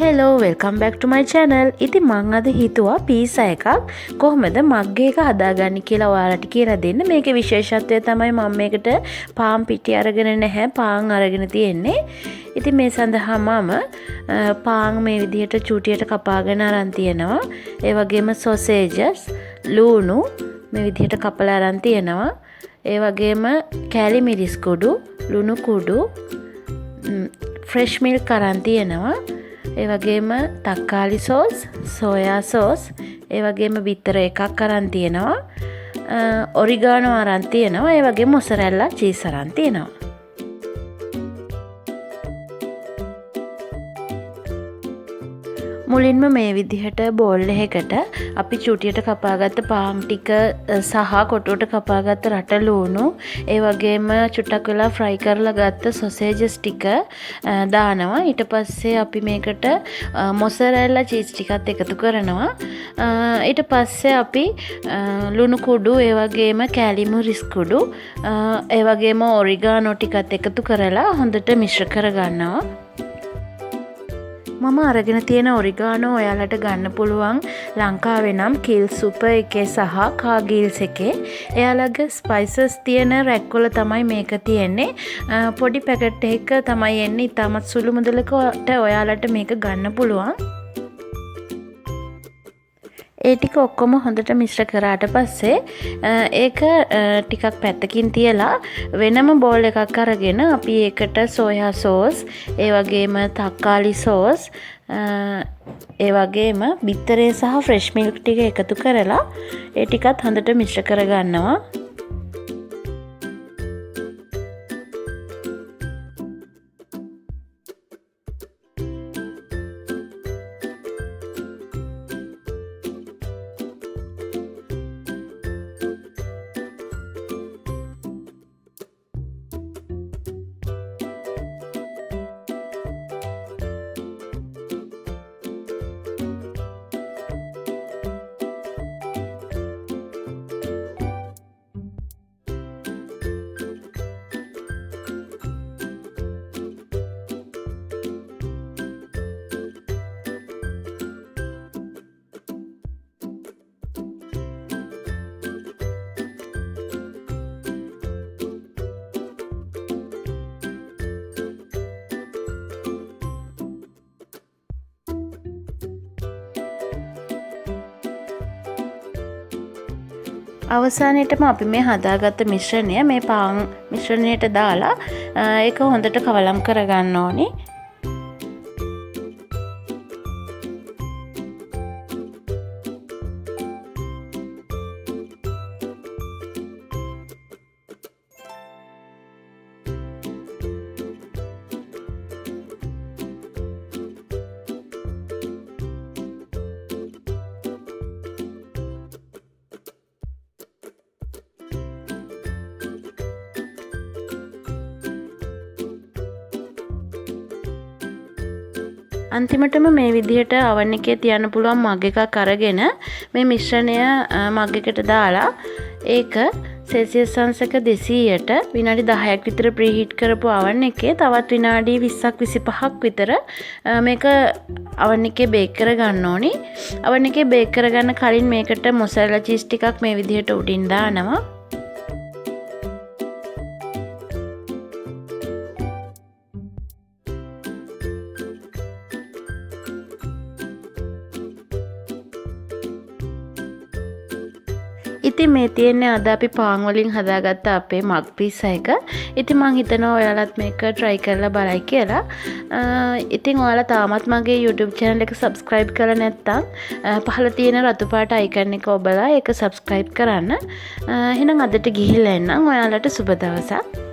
Hello, welcome back to my channel. ඉතින් මම අද හිතුවා පීසා එකක් කොහොමද මග් එක හදාගන්නේ කියලා ඔයාලට කියලා දෙන්න. මේකේ විශේෂත්වය තමයි මම මේකට පාන් පිටි අරගෙන නැහැ, පාන් අරගෙන තියෙන්නේ. ඉතින් මේ සඳහා මම පාන් මේ විදිහට චූටියට කපාගෙන අරන් තියෙනවා. ඒ වගේම සොසේජස්, ලූණු මේ විදිහට කපලා අරන් තියෙනවා. ඒ වගේම කෑලි මිරිස් කුඩු, ලුණු කුඩු, ෆ්‍රෙෂ් මිල්ක් අරන් තියෙනවා. ඒ වගේම තක්කාලි සෝස්, සෝයා සෝස්, ඒ වගේම බිත්තර එකක් අරන් තියෙනවා. ඔරිගානෝ අරන් තියෙනවා. ඒ වගේම මොසරෙල්ලා චීස් අරන් තියෙනවා. මුලින්ම මේ විදිහට බෝල් එකකට අපි චූටියට කපාගත්ත පාන් ටික සහ කොටුවට කපාගත්ත රට ලූණු, ඒ වගේම චුට්ටක් වෙලා ෆ්‍රයි කරලා ගත්ත සොසේජස් ටික දානවා. ඊට පස්සේ අපි මේකට මොසරෙල්ලා චීස් ටිකත් එකතු කරනවා. ඊට පස්සේ අපි ලුණු කුඩු, ඒ වගේම කෑලි මිරිස් කුඩු, ඒ වගේම ඔරිගානෝ ටිකත් එකතු කරලා හොඳට මිශ්‍ර කරගන්නවා. මම අරගෙන තියෙන ඔරිගානෝ ඔයාලට ගන්න පුළුවන් ලංකාවේ නම් කිල් සුපර් එකේ සහ කාගිල්ස් එකේ. එයාලගේ ස්පයිසස් තියෙන රැක් වල තමයි මේක තියෙන්නේ. පොඩි පැකට් එකක තමයි එන්නේ. ඉතාමත් සුළු මුදලකට ඔයාලට මේක ගන්න පුළුවන්. ඒ ටික ඔක්කොම හොඳට මිශ්‍ර කරාට පස්සේ ඒක ටිකක් පැත්තකින් තියලා වෙනම බෝල් එකක් අරගෙන අපි ඒකට සෝයා සෝස්, ඒ වගේම තක්කාලි සෝස්, ඒ වගේම බිත්තරේ සහ ෆ්‍රෙෂ් මිල්ක් ටික එකතු කරලා ඒ ටිකත් හොඳට මිශ්‍ර කරගන්නවා. අවසානයේටම අපි මේ හදාගත්ත මිශ්‍රණය මේ පාන් මිශ්‍රණයට දාලා ඒක හොඳට කවලම් කරගන්න ඕනේ. අන්තිමටම මේ විදිහට oven එකේ තියන්න පුළුවන් මග් එකක් අරගෙන මේ මිශ්‍රණය මග් එකට දාලා ඒක සෙල්සියස් අංශක 200ට විනාඩි 10ක් විතර ප්‍රීහීට් කරපු oven එකේ තවත් විනාඩි 20ක් 25ක් විතර මේක oven එකේ බේක් කරගන්න ඕනි. oven එකේ බේක් කරගන්න කලින් මේකට මොසරෙල්ලා චීස් ටිකක් මේ විදිහට උඩින් දානවා. ඉතින් මේ තියෙන්නේ අද අපි පාන් වලින් හදාගත්ත අපේ මග් පීසා එක. ඉතින් මම හිතනවා ඔයාලත් මේක try කරලා බලයි කියලා. ඉතින් ඔයාලා තාමත් මගේ YouTube channel එක subscribe කරලා නැත්නම් පහළ තියෙන රතු පාට icon එක ඔබලා ඒක subscribe කරන්න. එහෙනම් අදට ගිහිල්ලා එන්නම්. ඔයාලට සුබ දවසක්.